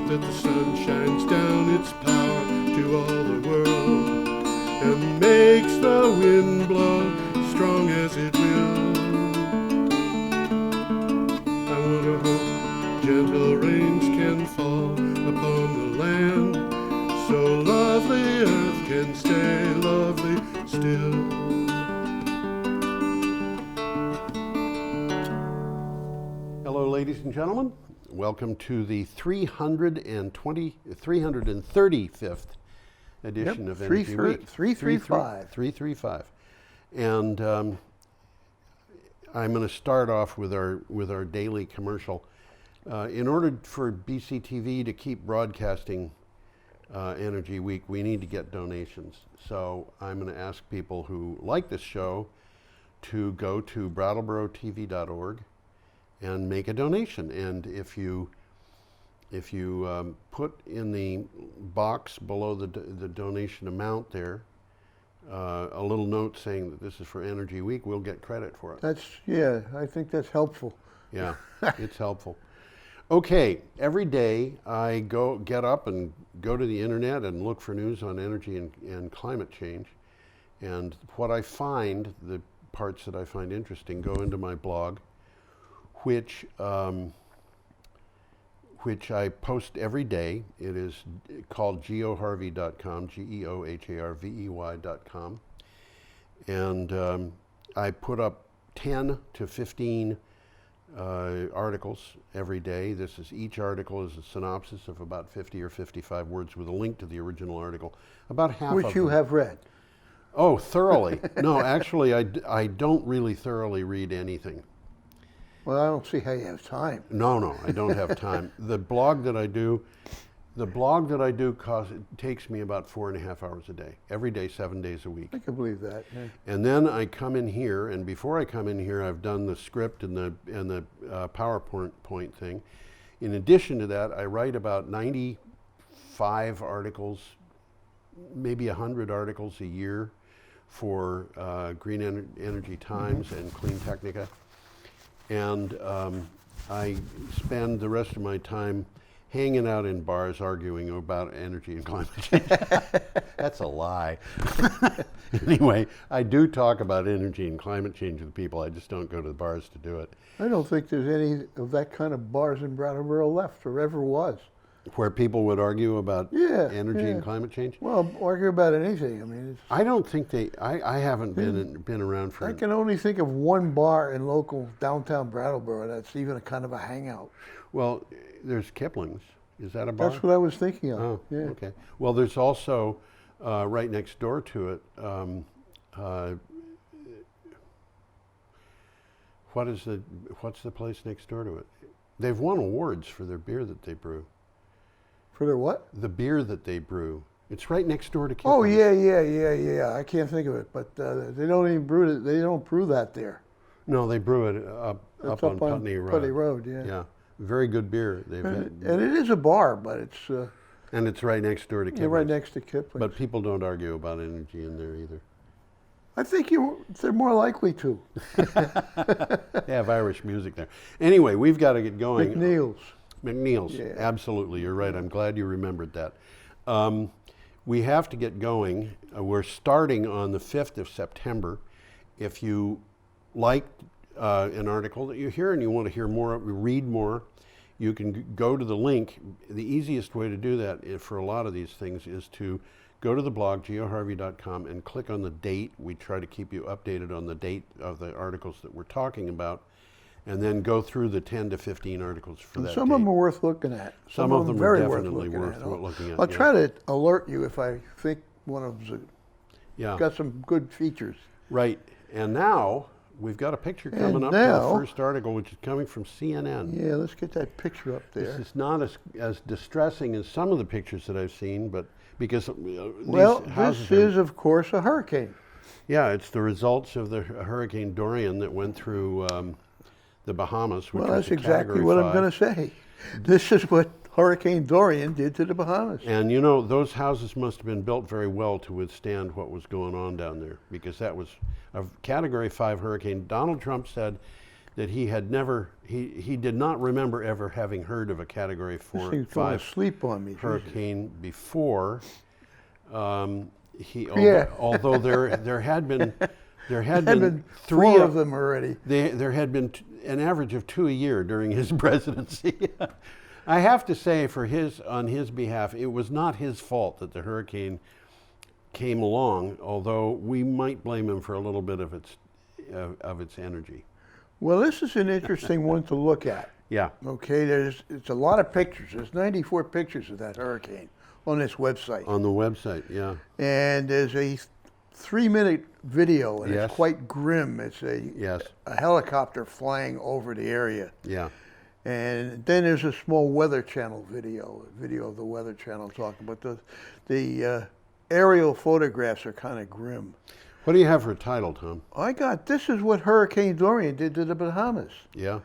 that the sun shines down its power to all the world and makes the wind blow strong as it will. I wonder how gentle rains can fall upon the land, so lovely earth can stay lovely still. Hello, ladies and gentlemen. Welcome to the 335th edition of Energy Week. 335. 335. And I'm going to start off with our daily commercial. In order for BCTV to keep broadcasting Energy Week, we need to get donations. So I'm going to ask people who like this show to go to BrattleboroTV.org and make a donation. And if you put in the box below the donation amount there a little note saying that this is for Energy Week, we'll get credit for it. I think that's helpful. Yeah, it's helpful. Okay, every day I get up and go to the internet and look for news on energy and climate change. And what I find, the parts that I find interesting, go into my blog, which I post every day. It is called geoharvey.com, geoharvey.com. And I put up 10 to 15 articles every day. Each article is a synopsis of about 50 or 55 words with a link to the original article. About half of them. Which you have read. Oh, thoroughly. No, actually, I don't really thoroughly read anything. Well, I don't see how you have time. No, I don't have time. The blog that I do takes me about 4.5 hours a day, every day, 7 days a week. I can believe that. Yeah. And then I come in here, and before I come in here, I've done the script and the PowerPoint thing. In addition to that, I write about 95 articles, maybe 100 articles a year for Green Energy Times and Clean Technica. And I spend the rest of my time hanging out in bars arguing about energy and climate change. That's a lie. Anyway, I do talk about energy and climate change with people. I just don't go to the bars to do it. I don't think there's any of that kind of bars in Brattleboro left, or ever was. Where people would argue about energy and climate change? Well, argue about anything. I mean, I don't think I haven't been around for. I can only think of one bar in local downtown Brattleboro that's even a kind of a hangout. Well, there's Kipling's. Is that a bar? That's what I was thinking of. Oh, yeah. Okay. Well, there's also right next door to it. What's the place next door to it? They've won awards for their beer that they brew. For their what? The beer that they brew. It's right next door to Kipling's. Oh yeah. I can't think of it, but they don't even brew it. They don't brew that there. No, they brew it up on Putney Road. Putney Road, yeah. Yeah, very good beer. And it is a bar, but it's. And it's right next door to Kipling's. Yeah, right next to Kipling's. But people don't argue about energy in there either. I think they're more likely to. They have Irish music there. Anyway, we've got to get going. McNeil's, yeah. Absolutely, you're right. I'm glad you remembered that. We have to get going. We're starting on the 5th of September. If you like an article that you hear and you want to hear more, read more, you can go to the link. The easiest way to do that for a lot of these things is to go to the blog, geoharvey.com, and click on the date. We try to keep you updated on the date of the articles that we're talking about, and then go through the 10 to 15 articles for that Some date. of them are worth looking at. Some of them are very definitely worth looking at. I'll try to alert you if I think one of them's got some good features. Right. And now we've got a picture coming up now, to the first article, which is coming from CNN. Yeah, let's get that picture up there. This is not as distressing as some of the pictures that I've seen, but because this is, of course, a hurricane. Yeah, it's the results of the Hurricane Dorian that went through the Bahamas. Which that's was exactly what I'm going to say. This is what Hurricane Dorian did to the Bahamas. And you know, those houses must have been built very well to withstand what was going on down there, because that was a Category 5 hurricane. Donald Trump said that he had never, he did not remember ever having heard of a Category 4, 5 sleep on me, hurricane before. Although there had been three four of them already. There had been an average of 2 a year during his presidency. I have to say, on his behalf, it was not his fault that the hurricane came along, although we might blame him for a little bit of its energy. Well, this is an interesting one to look at. Yeah. Okay, it's a lot of pictures. There's 94 pictures of that hurricane on this website. On the website, yeah. And there's a 3-minute video, and it's quite grim. It's a helicopter flying over the area. Yeah. And then there's a small Weather Channel video of the Weather Channel talking. But the aerial photographs are kind of grim. What do you have for a title, Tom? This is what Hurricane Dorian did to the Bahamas. Yeah.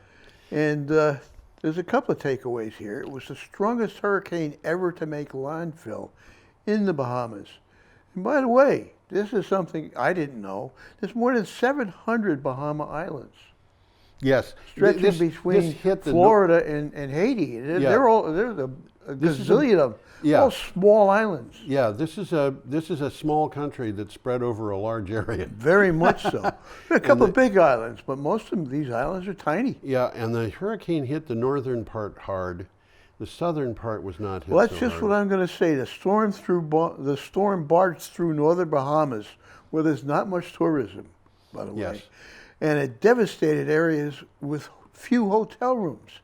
And there's a couple of takeaways here. It was the strongest hurricane ever to make landfill in the Bahamas. And by the way, this is something I didn't know. There's more than 700 Bahama Islands. Yes. Stretching between Florida and Haiti. There's a gazillion of them. Yeah. All small islands. Yeah, this is a small country that's spread over a large area. Very much so. There are a couple of big islands, but most of these islands are tiny. Yeah, and the hurricane hit the northern part hard. The southern part was not hit. Well, that's just what I'm going to say. The storm barged through northern Bahamas, where there's not much tourism, by the way. Yes. And it devastated areas with few hotel rooms.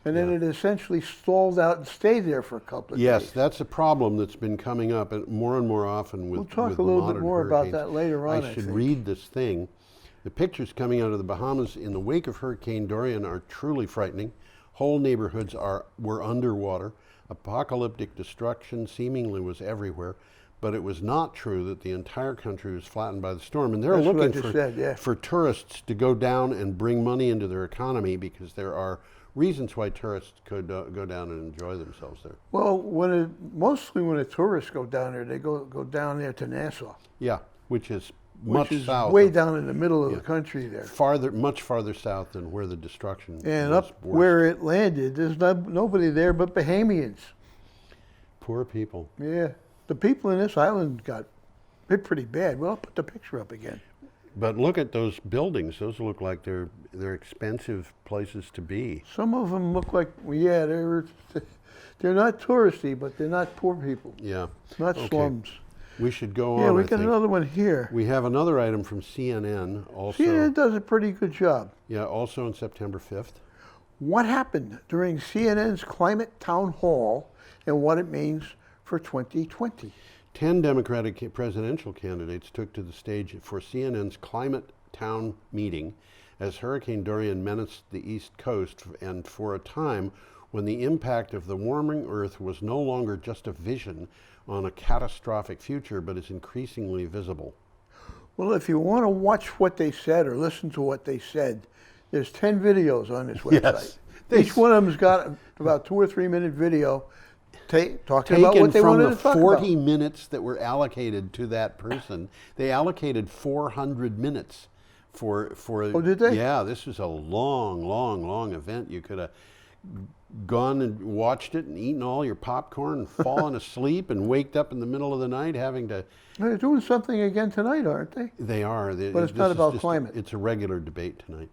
And then it essentially stalled out and stayed there for a couple of days. Yes, that's a problem that's been coming up more and more often with We'll talk a little bit more hurricanes. about that later on, I should read this thing. The pictures coming out of the Bahamas in the wake of Hurricane Dorian are truly frightening. Whole neighborhoods were underwater. Apocalyptic destruction seemingly was everywhere. But it was not true that the entire country was flattened by the storm. And they're looking for tourists to go down and bring money into their economy, because there are reasons why tourists could go down and enjoy themselves there. Well, mostly when the tourists go down there, they go down there to Nassau. Yeah, which is much south. Way down in the middle of the country there. Much farther south than where the destruction and was up worst. Where it landed, there's nobody there but Bahamians. Poor people. Yeah. The people in this island got hit pretty bad. Well, I'll put the picture up again. But look at those buildings. Those look like they're expensive places to be. Some of them look like, they're not touristy, but they're not poor people. Yeah. Not slums. We should go on. Yeah, we got another one here. We have another item from CNN also. CNN does a pretty good job. Yeah, also on September 5th. What happened during CNN's climate town hall and what it means for 2020. 10 Democratic presidential candidates took to the stage for CNN's Climate Town meeting as Hurricane Dorian menaced the East Coast, and for a time when the impact of the warming Earth was no longer just a vision on a catastrophic future, but is increasingly visible. Well, if you want to watch what they said or listen to what they said, there's 10 videos on this website. Yes. Each one of them's got about 2 or 3 minute video talking about what they wanted to talk about. From the 40 minutes that were allocated to that person, they allocated 400 minutes for. Oh, did they? Yeah, this was a long event. You could have gone and watched it and eaten all your popcorn and fallen asleep and waked up in the middle of the night having to. They're doing something again tonight, aren't they? They are. But it's not about climate. It's a regular debate tonight.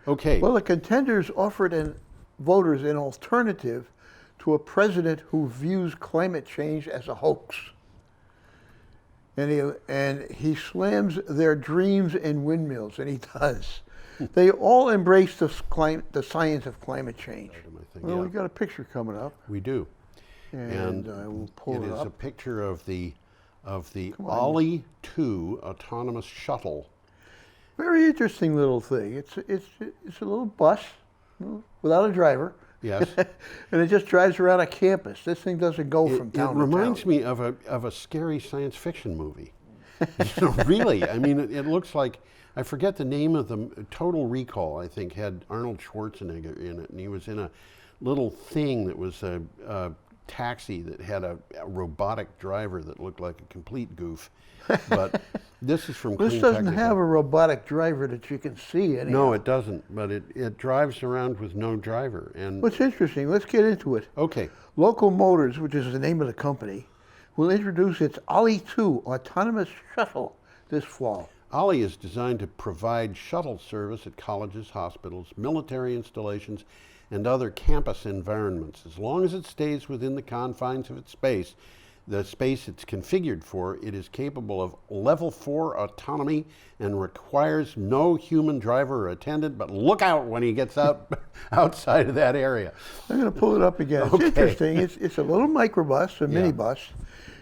Okay. Well, the contenders offered voters an alternative to a president who views climate change as a hoax. And he slams their dreams in windmills, and he does. They all embrace the science of climate change. Well, we got a picture coming up. We do. And I will pull it up. It is a picture of the Ollie 2 autonomous shuttle. Very interesting little thing. It's a little bus without a driver. Yes. And it just drives around a campus. This thing doesn't go from town to town. It reminds me of a scary science fiction movie. Really. I mean, it looks like, I forget the name of them. Total Recall, I think, had Arnold Schwarzenegger in it. And he was in a little thing that was a taxi that had a robotic driver that looked like a complete goof. But This is from This Clean doesn't Technical. have a robotic driver that you can see anyhow. No, it doesn't, but it drives around with no driver. And What's interesting, let's get into it. okay, Local Motors, which is the name of the company, will introduce its Ollie 2 autonomous shuttle this fall. Ollie is designed to provide shuttle service at colleges, hospitals, military installations, and other campus environments. As long as it stays within the confines of its space, the space it's configured for, it is capable of level 4 autonomy and requires no human driver or attendant, but look out when he gets outside of that area. I'm going to pull it up again. It's Okay. interesting. It's a little microbus, a minibus.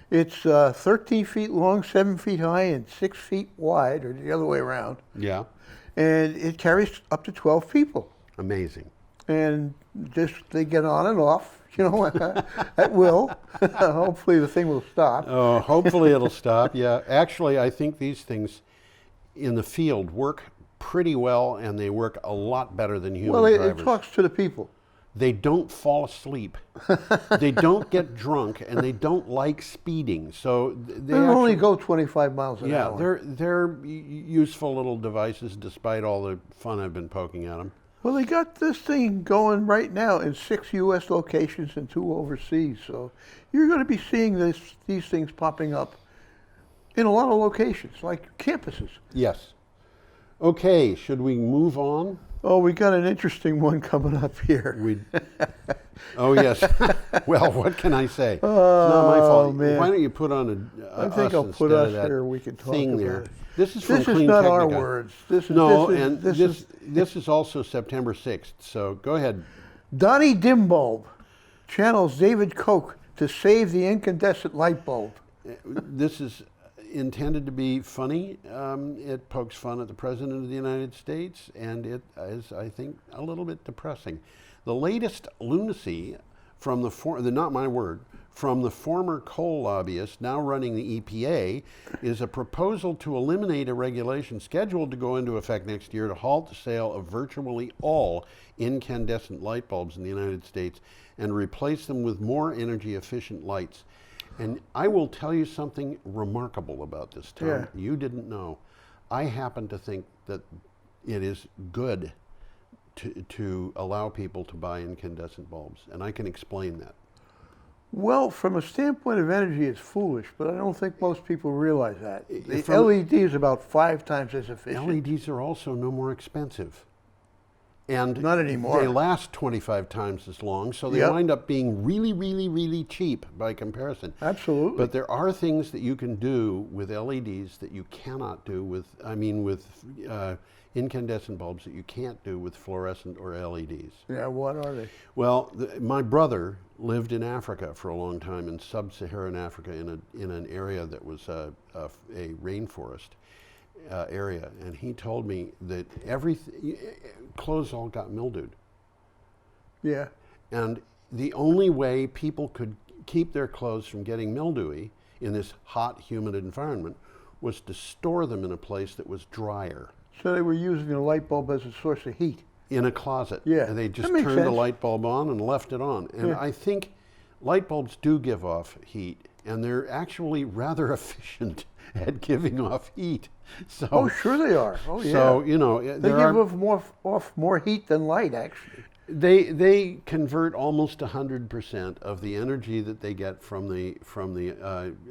It's 13 feet long, 7 feet high, and 6 feet wide, or the other way around. Yeah, And it carries up to 12 people. amazing. And just they get on and off, at will. Hopefully the thing will stop. Oh, hopefully it'll stop. Yeah, actually, I think these things in the field work pretty well, and they work a lot better than human Well, it drivers. talks to the people. They don't fall asleep. They don't get drunk, and they don't like speeding. So they They only actually, go 25 miles an yeah, hour. they're useful little devices, despite all the fun I've been poking at them. Well, they got this thing going right now in 6 U.S. locations and 2 overseas. So you're going to be seeing these things popping up in a lot of locations, like campuses. Yes. Okay, should we move on? Oh, we got an interesting one coming up here. Oh yes. Well, what can I say? It's not my fault. man. Why don't you put on I think I'll put instead of us that here. We can talk thing about there. it. This is from This is Clean not our Technica. words. This is, No, this is, and this this is this is also September 6th. So go ahead. Donnie Dimbulb channels David Koch to save the incandescent light bulb. This is intended to be funny. It pokes fun at the President of the United States, and it is, I think, a little bit depressing. The latest lunacy from not my word, from the former coal lobbyist now running the EPA is a proposal to eliminate a regulation scheduled to go into effect next year to halt the sale of virtually all incandescent light bulbs in the United States and replace them with more energy efficient lights. And I will tell you something remarkable about this, Tom. Yeah. You didn't know. I happen to think that it is good to allow people to buy incandescent bulbs, and I can explain that. Well, from a standpoint of energy, it's foolish, but I don't think most people realize that. The From- LED is about 5 times as efficient. LEDs are also no more expensive. And Not anymore. they last 25 times as long, so they Yep. wind up being really, really, really cheap by comparison. Absolutely. But there are things that you can do with LEDs that you cannot do with incandescent bulbs that you can't do with fluorescent or LEDs. Yeah, what are they? Well, my brother lived in Africa for a long time, in sub-Saharan Africa, in an area that was a rainforest area, and he told me that clothes all got mildewed, Yeah. and the only way people could keep their clothes from getting mildewy in this hot, humid environment was to store them in a place that was drier. So they were using a light bulb as a source of heat. In a closet. Yeah, And they that just makes turned the sense. light bulb on and left it on. And Yeah. I think light bulbs do give off heat, and they're actually rather efficient at giving off heat. So, Oh, sure they are. Oh, yeah. So, they there give are, off more heat than light, actually. they convert almost 100% of the energy that they get from the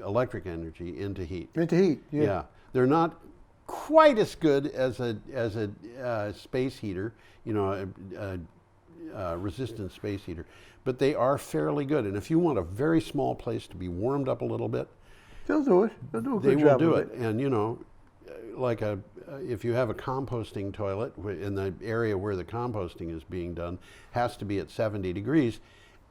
electric energy into heat. Into heat, yeah. Yeah, they're not quite as good as a space heater, a resistant space heater, but they are fairly good. And if you want a very small place to be warmed up a little bit, They'll do it. They'll do a they good will job do of it. And like if you have a composting toilet in the area where the composting is being done, has to be at 70 degrees.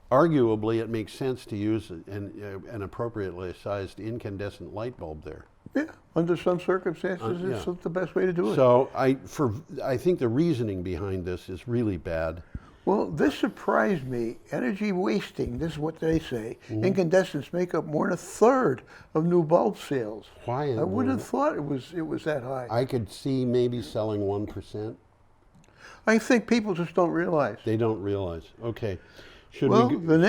Arguably, it makes sense to use an appropriately sized incandescent light bulb there. Yeah, under some circumstances, yeah. it's the best way to do it. So I think the reasoning behind this is really bad. Well, this surprised me. Energy wasting, this is what they say. Incandescents make up more than a third of new bulb sales. Why? I wouldn't have thought it was that high. I could see maybe selling 1%. I think people just don't realize. They don't realize. Okay. Should Well, we? the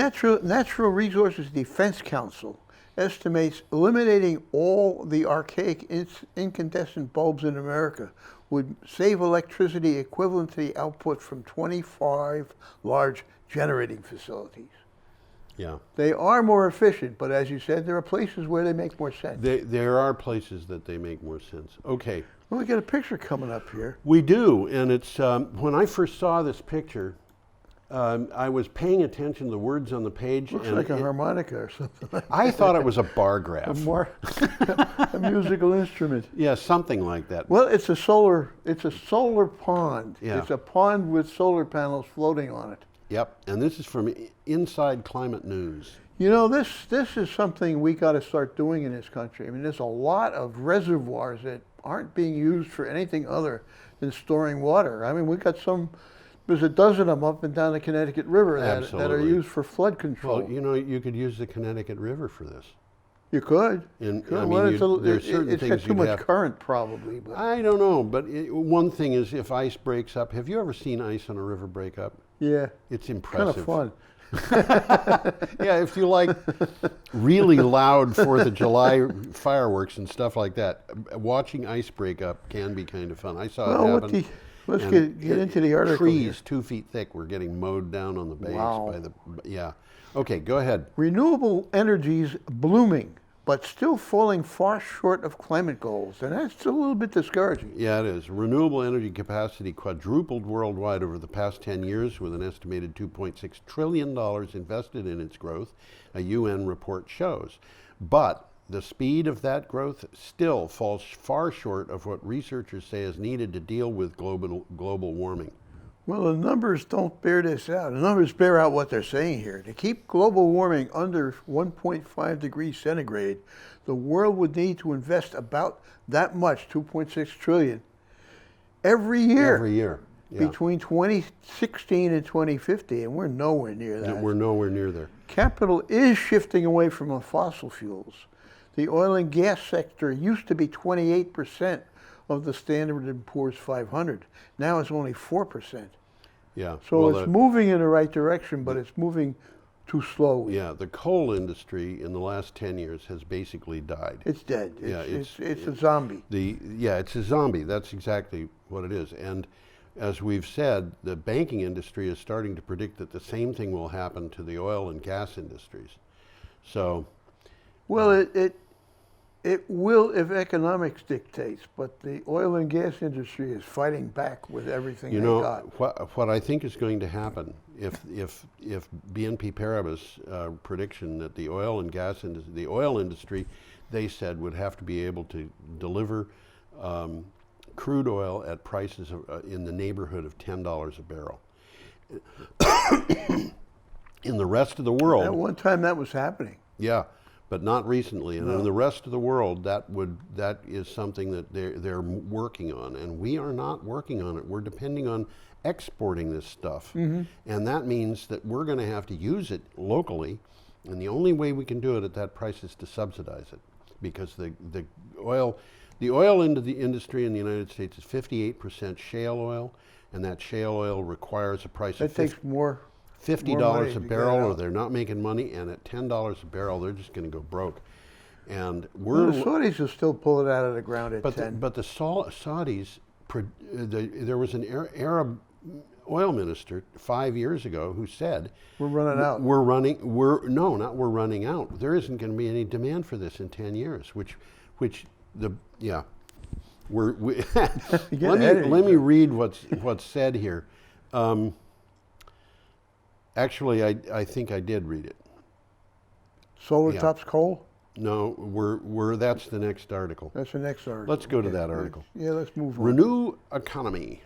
Natural Resources Defense Council estimates eliminating all the archaic incandescent bulbs in America would save electricity equivalent to the output from 25 large generating facilities. Yeah. They are more efficient, but as you said, there are places where they make more sense. There are places that they make more sense. Okay. Well, we got a picture coming up here. We do, and it's when I first saw this picture, I was paying attention to the words on the page. Looks and like a harmonica or something like I thought it was a bar a, graph. a musical instrument. Yeah, something like that. Well, it's a solar pond. Yeah. It's a pond with solar panels floating on it. Yep, and this is from Inside Climate News. You know, this is something we got to start doing in this country. I mean, there's a lot of reservoirs that aren't being used for anything other than storing water. I mean, we got there's a dozen of them up and down the Connecticut River that are Absolutely. used for flood control. Well, you know, you could use the Connecticut River for this. You could. And Could. I mean, Well, there's certain it's things got too you'd much have. current, probably. But I don't know, but one thing is if ice breaks up. Have you ever seen ice on a river break up? yeah, It's kind impressive. of fun. Yeah, if you like really loud 4th of July fireworks and stuff like that, watching ice break up can be kind of fun. I saw it Well, happen. let's and get into the article. Trees here. 2 feet thick were getting mowed down on the banks Wow. by the, yeah. Okay, go ahead. Renewable energies blooming, but still falling far short of climate goals, and that's a little bit discouraging. Yeah, it is. Renewable energy capacity quadrupled worldwide over the past 10 years with an estimated $2.6 trillion invested in its growth, a UN report shows. But the speed of that growth still falls far short of what researchers say is needed to deal with global warming. Well, the numbers don't bear this out. The numbers bear out what they're saying here. To keep global warming under 1.5 degrees centigrade, the world would need to invest about that much, 2.6 trillion, every year. Every year. Yeah. Between 2016 and 2050, and we're nowhere near that. We're nowhere near there. Capital is shifting away from fossil fuels. The oil and gas sector used to be 28% of the Standard & Poor's 500. Now it's only 4%. Yeah. So well, it's moving in the right direction, but it's moving too slowly. Yeah, the coal industry in the last 10 years has basically died. It's dead. Yeah, It's a zombie. It's a zombie. That's exactly what it is. And as we've said, the banking industry is starting to predict that the same thing will happen to the oil and gas industries. So, Well, it will if economics dictates, but the oil and gas industry is fighting back with everything you they know, got. what I think is going to happen if BNP Paribas' prediction that the oil and gas industry, the oil industry, they said would have to be able to deliver crude oil at prices in the neighborhood of $10 a barrel. In the rest of the world, At one time that was happening. yeah, but not recently. And No. in the rest of the world, that is something that they're working on, and we are not working on it. We're depending on exporting this stuff, and that means that we're going to have to use it locally, and the only way we can do it at that price is to subsidize it, because the oil into the industry in the United States is 58% shale oil, and that shale oil requires a price That of takes more $50 money a to get barrel, or out. they're not making money, and at $10 a barrel, they're just going to go broke. And Well, the Saudis will still pull it out of the ground at 10. but the Saudis, there was an Arab oil minister 5 years ago who said, We're running out. We're running out. There isn't going to be any demand for this in 10 years, let me read what's said here. Actually, I think I did read it. Solar Yeah. tops coal? No, that's the next article. That's the next article. Let's go to Okay. that article. Yeah, let's move on. Renew Economy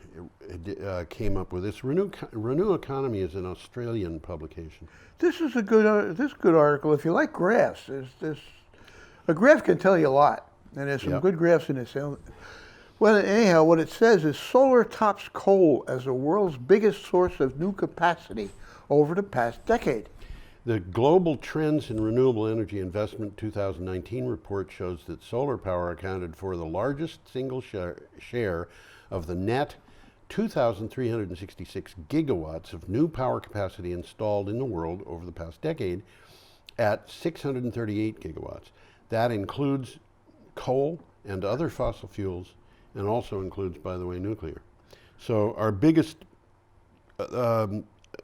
came up with this. Renew Economy is an Australian publication. This is a good article. If you like graphs, a graph can tell you a lot, and there's some Yep. good graphs in this. Well, anyhow, what it says is solar tops coal as the world's biggest source of new capacity over the past decade. The Global Trends in Renewable Energy Investment 2019 report shows that solar power accounted for the largest single share of the net 2,366 gigawatts of new power capacity installed in the world over the past decade, at 638 gigawatts. That includes coal and other fossil fuels, and also includes, by the way, nuclear. So our biggest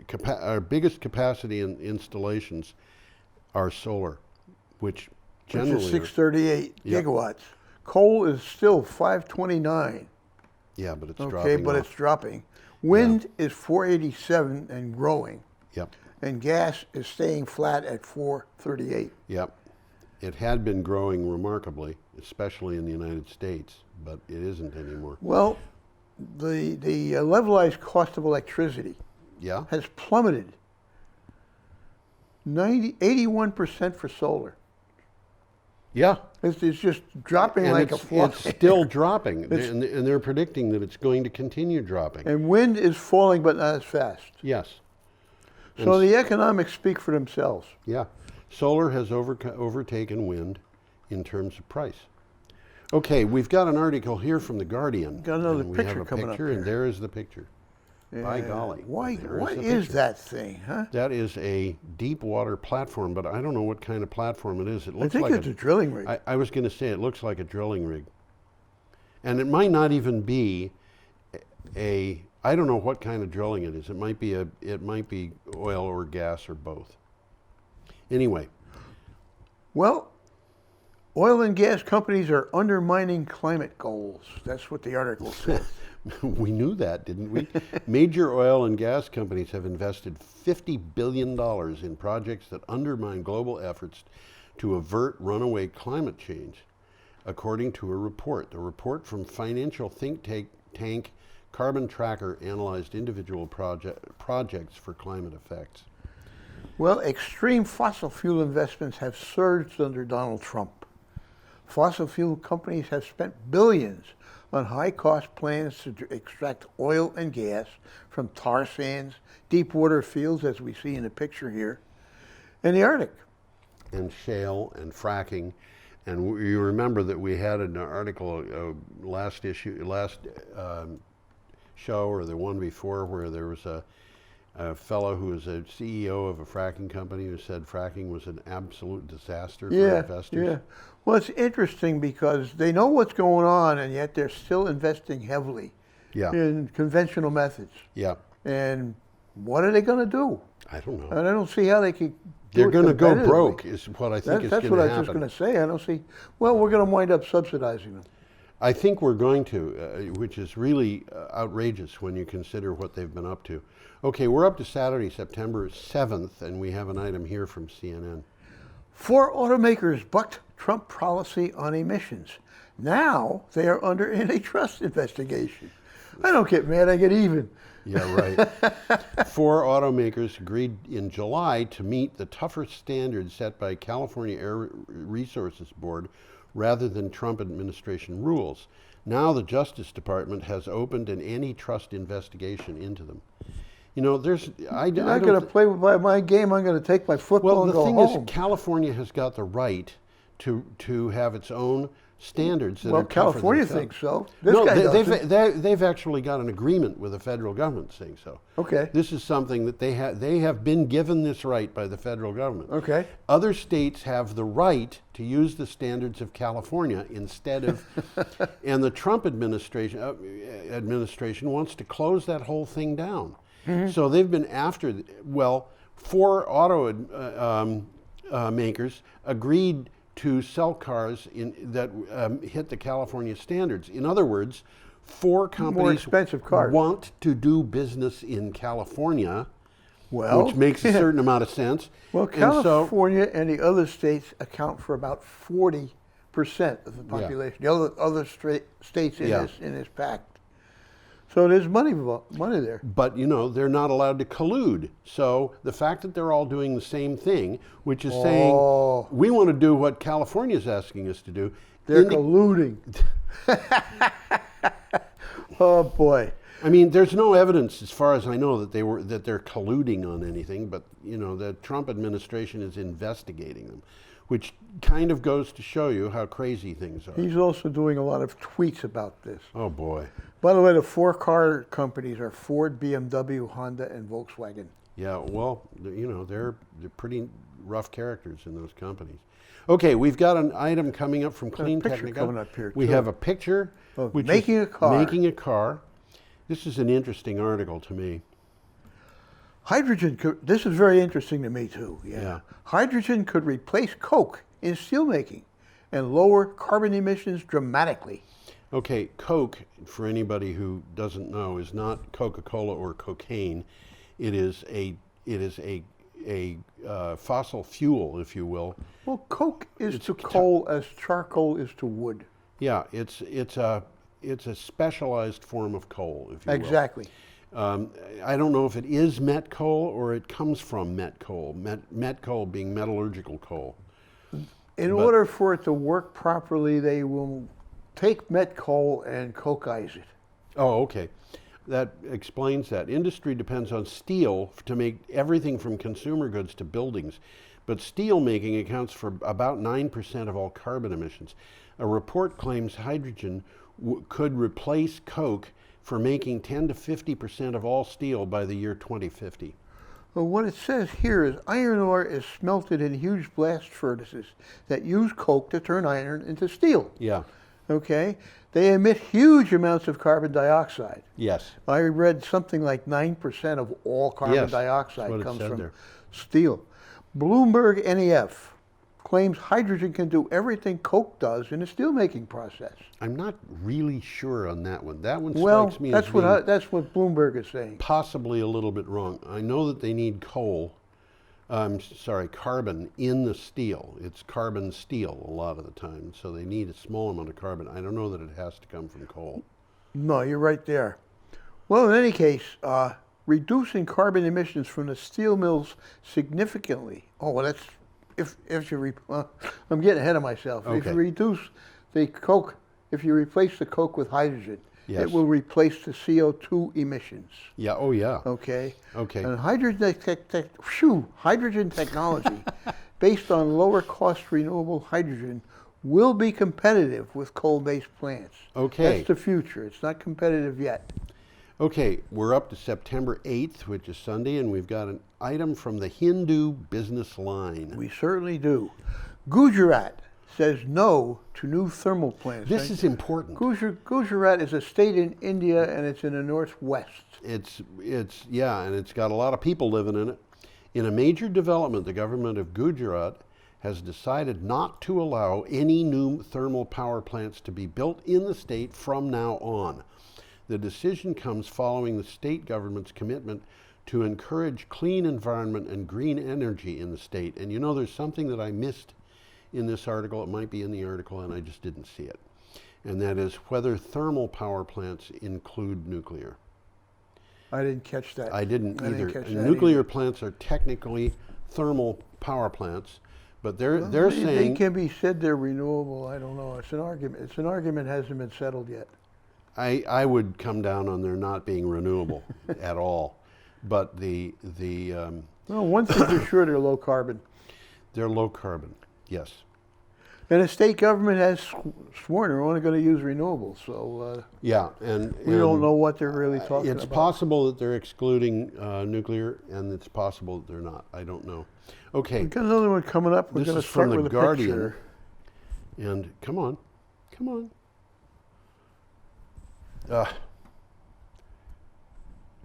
capacity in installations are solar, which generally Which is 638 Yep. gigawatts. Coal is still 529. yeah, but it's Okay, dropping but off. it's dropping. Wind is 487 and growing, Yep, and gas is staying flat at 438. yep. It had been growing remarkably, especially in the United States, but it isn't anymore. Well, the levelized cost of electricity Yeah, has plummeted. 81% for solar. yeah. It's just dropping And like a it's fly. still dropping, and they're predicting that it's going to continue dropping. And wind is falling, but not as fast. Yes. So the economics speak for themselves. Yeah, solar has overtaken wind in terms of price. Okay, we've got an article here from The Guardian. Got another and we picture have a coming up picture, here. And there is the picture. By golly. Why? there What the is picture. that thing, huh? That is a deep water platform, but I don't know what kind of platform it is. It I looks think like it's a drilling rig. I was going to say it looks like a drilling rig. And it might not even be I don't know what kind of drilling it is. It might be oil or gas or both. Anyway, Well, oil and gas companies are undermining climate goals. That's what the article says. we knew that, didn't we? Major oil and gas companies have invested $50 billion in projects that undermine global efforts to avert runaway climate change, according to a report. The report from financial think tank Carbon Tracker analyzed individual projects for climate effects. Well, extreme fossil fuel investments have surged under Donald Trump. Fossil fuel companies have spent billions on high-cost plans to extract oil and gas from tar sands, deep water fields, as we see in the picture here, and the Arctic. And shale and fracking. And you remember that we had an article last show or the one before where there was a fellow who was a CEO of a fracking company who said fracking was an absolute disaster for investors. Yeah. Well, it's interesting because they know what's going on, and yet they're still investing heavily Yeah. in conventional methods. Yeah. And what are they going to do? I don't know. And I don't see how they could. They're going to go broke is what I think is going That's to what I happen. was just going to say. I don't see. Well, we're going to wind up subsidizing them. I think we're going to, which is really outrageous when you consider what they've been up to. Okay, we're up to Saturday, September 7th, and we have an item here from CNN. 4 automakers bucked Trump policy on emissions. Now they are under antitrust investigation. I don't get mad, I get even. Yeah, right. 4 automakers agreed in July to meet the tougher standards set by California Air Resources Board rather than Trump administration rules. Now the Justice Department has opened an antitrust investigation into them. You know, I'm not going to play by my game. I'm going to take my football and go home. Well, the thing is, California has got the right to have its own standards that are tougher California than thinks so. No, This guy doesn't. they've actually got an agreement with the federal government saying so. Okay. This is something that they have been given this right by the federal government. Okay. Other states have the right to use the standards of California instead of, and the Trump administration wants to close that whole thing down. Mm-hmm. So they've been after, 4 auto makers agreed to sell cars that hit the California standards. In other words, 4 companies More expensive cars. want to do business in California, Well, which makes a certain amount of sense. Well, And California and the other states account for about 40% of the population. The other states in this pact. So there's money there. But, you know, they're not allowed to collude. So the fact that they're all doing the same thing, which is saying, we want to do what California's asking us to do. They're colluding. Oh, boy. I mean, there's no evidence, as far as I know, that they're colluding on anything. But, you know, the Trump administration is investigating them, which kind of goes to show you how crazy things are. He's also doing a lot of tweets about this. Oh, boy. By the way, the 4 car companies are Ford, BMW, Honda, and Volkswagen. Yeah, well, you know, they're pretty rough characters in those companies. Okay, we've got an item coming up from Clean picture Technica. coming up here, We too. have a picture Of which making is a car. making a car. This is an interesting article to me. Hydrogen this is very interesting to me too. Yeah. Hydrogen could replace coke in steelmaking and lower carbon emissions dramatically. Okay, Coke, for anybody who doesn't know, is not Coca-Cola or cocaine. It is a fossil fuel, if you will. Well, coke is to coal as charcoal is to wood. Yeah, it's a specialized form of coal, if you will. Exactly. I don't know if it is met coal or it comes from met coal. Met coal being metallurgical coal. In order for it to work properly, they will take met coal and cokeize it. Oh, okay. That explains that. Industry depends on steel to make everything from consumer goods to buildings, but steel making accounts for about 9% of all carbon emissions. A report claims hydrogen could replace coke for making 10 to 50% of all steel by the year 2050. Well, what it says here is iron ore is smelted in huge blast furnaces that use coke to turn iron into steel. Yeah. Okay? They emit huge amounts of carbon dioxide. Yes. I read something like 9% of all carbon dioxide that's what it comes said from there. steel. Bloomberg NEF claims hydrogen can do everything coke does in the steelmaking process. I'm not really sure on that one. That one Well, strikes me that's as what being that's what Bloomberg is saying. possibly a little bit wrong. I know that they need carbon in the steel. It's carbon steel a lot of the time, so they need a small amount of carbon. I don't know that it has to come from coal. No, you're right there. Well, in any case, reducing carbon emissions from the steel mills significantly. Oh, well, that's if you I'm getting ahead of myself. If Okay. you reduce the coke, if you replace the coke with hydrogen, Yes. it will replace the CO2 emissions. Yeah, oh yeah. Okay. Okay. And hydrogen technology, based on lower cost renewable hydrogen, will be competitive with coal-based plants. Okay. That's the future. It's not competitive yet. Okay, we're up to September 8th, which is Sunday, and we've got an item from the Hindu Business Line. We certainly do. Gujarat says no to new thermal plants. This is important. Gujarat is a state in India, and it's in the northwest. Yeah, and it's got a lot of people living in it. In a major development, the government of Gujarat has decided not to allow any new thermal power plants to be built in the state from now on. The decision comes following the state government's commitment to encourage clean environment and green energy in the state. And you know, there's something that I missed in this article. It might be in the article and I just didn't see it. And that is whether thermal power plants include nuclear. I didn't catch that. I didn't either. catch And that nuclear either. plants are technically thermal power plants, but they're They saying can be said they're renewable. I don't know. It's an argument. It's an argument that hasn't been settled yet. I would come down on their not being renewable at all. But Well, one thing for sure, they're low carbon. they're low carbon. Yes. And the state government has sworn they're only going to use renewables. So Yeah, we don't know what they're really talking it's about. possible that they're excluding nuclear, and it's possible that they're not. I don't know. Okay, We've got another one coming up. We're this going is to start from the with a Guardian. picture. And come on.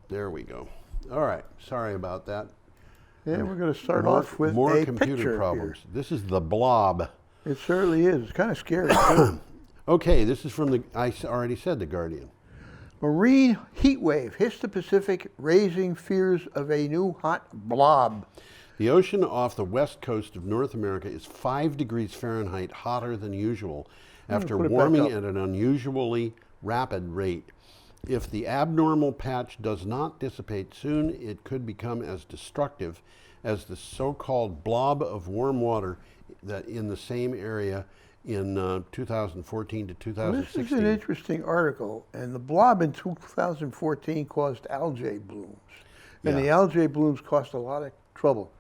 There we go. All right, sorry about that. Yeah, we're going to start off with more a computer picture problems. here. This is the Blob. It certainly is. It's kind of scary, too. Okay, this is from I already said the Guardian. Marine heat wave hits the Pacific, raising fears of a new hot blob. The ocean off the west coast of North America is 5 degrees Fahrenheit hotter than usual after put it back warming up. at an unusually rapid rate. If the abnormal patch does not dissipate soon, it could become as destructive as the so-called blob of warm water that in the same area in 2014 to Well, this 2016. is an interesting article, and the blob in 2014 caused algae blooms. And the Yeah. algae blooms caused a lot of trouble,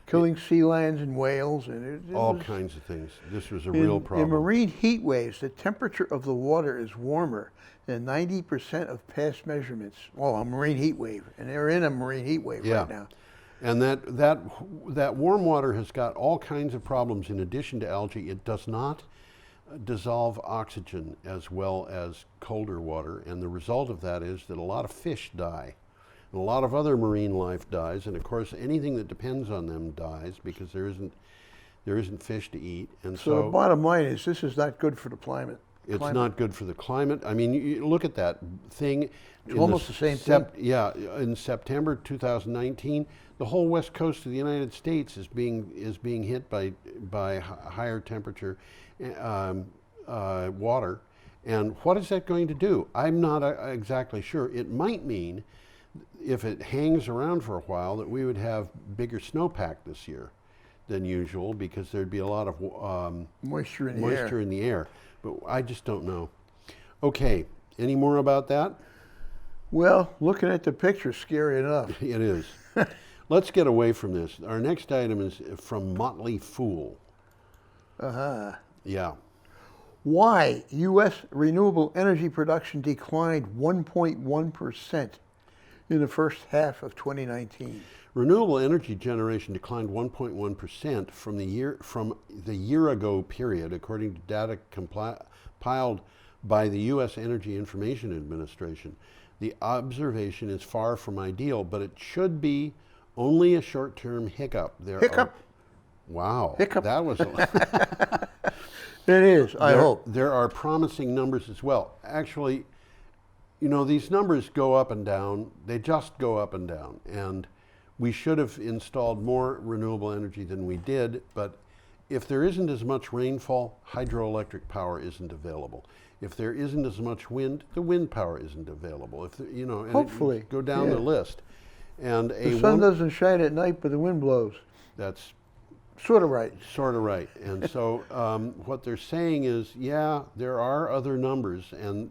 killing sea lions and whales. And it All was- kinds of things. This was a in, real problem. In marine heat waves, the temperature of the water is warmer than 90% of past measurements. Oh, a marine heat wave. And they're in a marine heat wave Yeah. right now. And that warm water has got all kinds of problems in addition to algae. It does not dissolve oxygen as well as colder water, and the result of that is that a lot of fish die. And a lot of other marine life dies, and of course anything that depends on them dies because there isn't fish to eat. And So the bottom line is this is not good for the climate. it's not good for the climate. I mean, you look at that thing. It's almost the same thing. Yeah, in September 2019, the whole west coast of the United States is being hit by higher temperature water. And what is that going to do? I'm not exactly sure. It might mean, if it hangs around for a while, that we would have bigger snowpack this year than usual because there'd be a lot of Moisture in the air. But I just don't know. Okay, any more about that? Well, looking at the picture, scary enough. It is. Let's get away from this. Our next item is from Motley Fool. Uh-huh. Yeah. Why U.S. renewable energy production declined 1.1% in the first half of 2019. Renewable energy generation declined 1.1% from the year ago period, according to data compiled by the U.S. Energy Information Administration. The observation is far from ideal, but it should be only a short-term hiccup. Wow. Hiccup. That was It is, I hope. There are promising numbers as well. Actually, you know, these numbers go up and down. They just go up and down. And we should have installed more renewable energy than we did, but if there isn't as much rainfall, hydroelectric power isn't available. If there isn't as much wind, the wind power isn't available. And Hopefully, go down the list. And the sun doesn't shine at night, but the wind blows. That's sort of right. Sort of right. And so what they're saying is, yeah, there are other numbers, and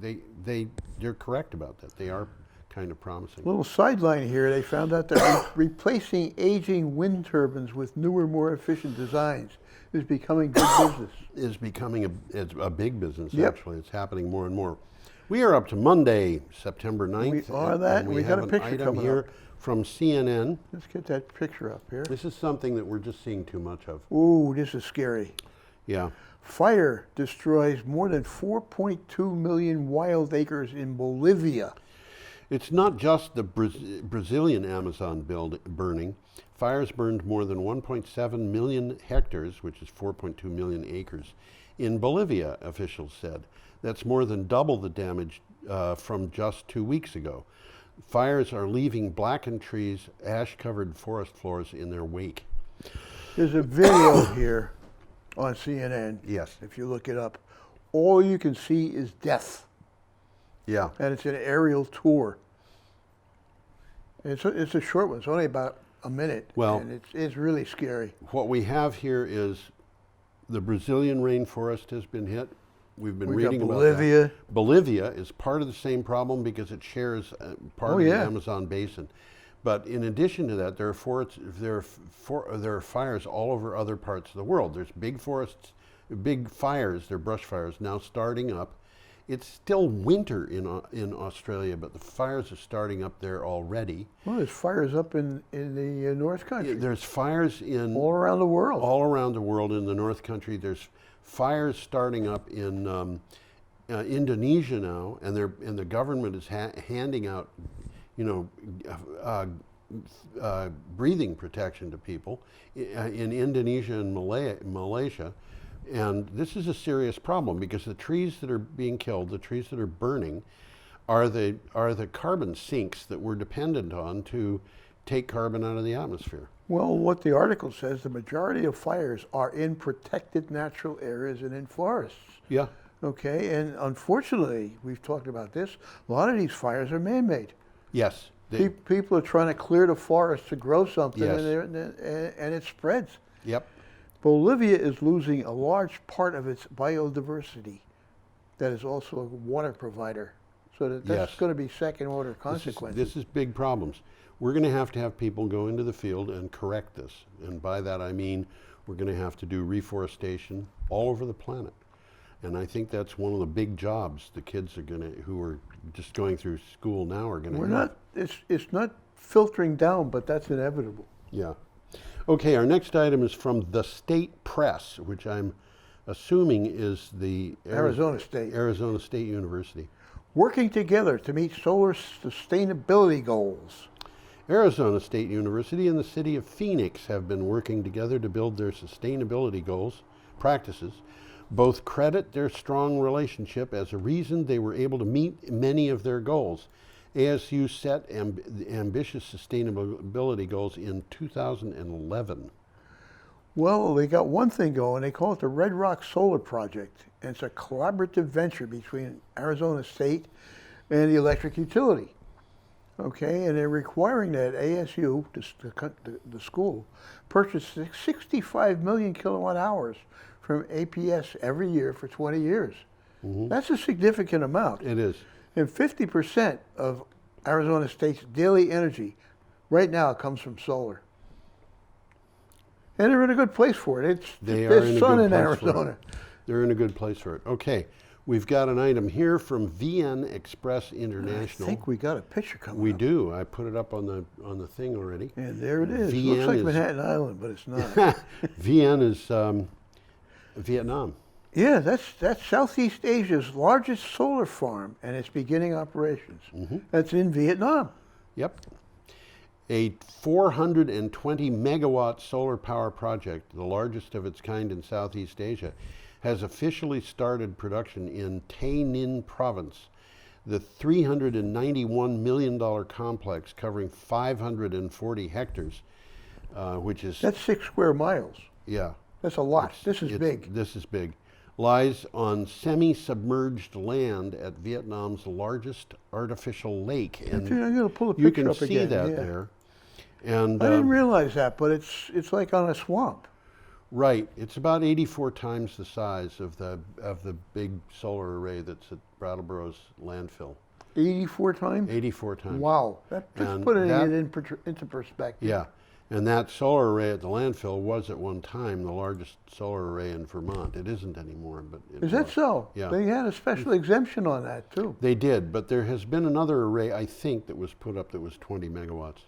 they're correct about that. They are kind of promising. Little sideline here, they found out that replacing aging wind turbines with newer, more efficient designs is becoming good business. Is becoming a big business, Yep. actually. It's happening more and more. We are up to Monday, September 9th. We are that. And We have got a an picture item coming here up. from CNN. Let's get that picture up here. This is something that we're just seeing too much of. Ooh, this is scary. Yeah. Fire destroys more than 4.2 million wild acres in Bolivia. It's not just the Brazilian Amazon burning. Fires burned more than 1.7 million hectares, which is 4.2 million acres, in Bolivia, officials said. That's more than double the damage from just 2 weeks ago. Fires are leaving blackened trees, ash-covered forest floors in their wake. There's a video here on CNN. Yes. If you look it up, all you can see is death. Yeah. And it's an aerial tour. It's a short one. It's only about a minute. Well, and it's really scary. What we have here is the Brazilian rainforest has been hit. We've been reading about Bolivia. that. Bolivia is part of the same problem because it shares part of the Amazon basin. But in addition to that, there are fires all over other parts of the world. There's big forests, big fires, they're brush fires now starting up. It's still winter in Australia, but the fires are starting up there already. Well, there's fires up in the North Country. There's fires all around the world. All around the world in the North Country. There's fires starting up in Indonesia now, and the government is handing out, breathing protection to people in Indonesia and Malaysia. And this is a serious problem because the trees that are being killed, the trees that are burning, are the carbon sinks that we're dependent on to take carbon out of the atmosphere. Well, what the article says, the majority of fires are in protected natural areas and in forests. Yeah. Okay, and unfortunately, we've talked about this, a lot of these fires are man-made. Yes. People are trying to clear the forest to grow something, Yes. and it spreads. Yep. Bolivia is losing a large part of its biodiversity that is also a water provider. So that's going to be second-order consequences. This is big problems. We're going to have people go into the field and correct this. And by that I mean we're going to have to do reforestation all over the planet. And I think that's one of the big jobs the kids who are just going through school now are going to have. It's not filtering down, but that's inevitable. Yeah. Okay, our next item is from the State Press, which I'm assuming is the Arizona State. Arizona State University. Working together to meet solar sustainability goals. Arizona State University and the city of Phoenix have been working together to build their sustainability goals, practices. Both credit their strong relationship as a reason they were able to meet many of their goals. ASU set ambitious sustainability goals in 2011. Well, they got one thing going. They call it the Red Rock Solar Project. And it's a collaborative venture between Arizona State and the electric utility. Okay, and they're requiring that ASU, the school, purchase 65 million kilowatt hours from APS every year for 20 years. Mm-hmm. That's a significant amount. It is. And 50% of Arizona State's daily energy right now comes from solar. And they're in a good place for it. There's sun in Arizona. They're in a good place for it. Okay, we've got an item here from VN Express International. I think we got a picture coming We up. do. I put it up on the thing already. And there it is. VN Looks like is, Manhattan Island, but it's not. VN is Vietnam. Yeah, that's Southeast Asia's largest solar farm, and it's beginning operations. Mm-hmm. That's in Vietnam. Yep. A 420 megawatt solar power project, the largest of its kind in Southeast Asia, has officially started production in Tay Ninh province. The $391 million complex covering 540 hectares, which is... That's 6 square miles. Yeah. That's a lot. This is big. This is big. Lies on semi-submerged land at Vietnam's largest artificial lake. And I'm going to pull a you picture can up see again. that Yeah. there. And I didn't realize that, but it's like on a swamp. right, it's about 84 times the size of the big solar array that's at Brattleboro's landfill. 84 times? 84 times. Wow. That's putting it into perspective. Yeah. And that solar array at the landfill was at one time the largest solar array in Vermont. It isn't anymore, but it Is that was. so? Yeah. They had a special exemption on that, too. They did, but there has been another array, I think, that was put up that was 20 megawatts.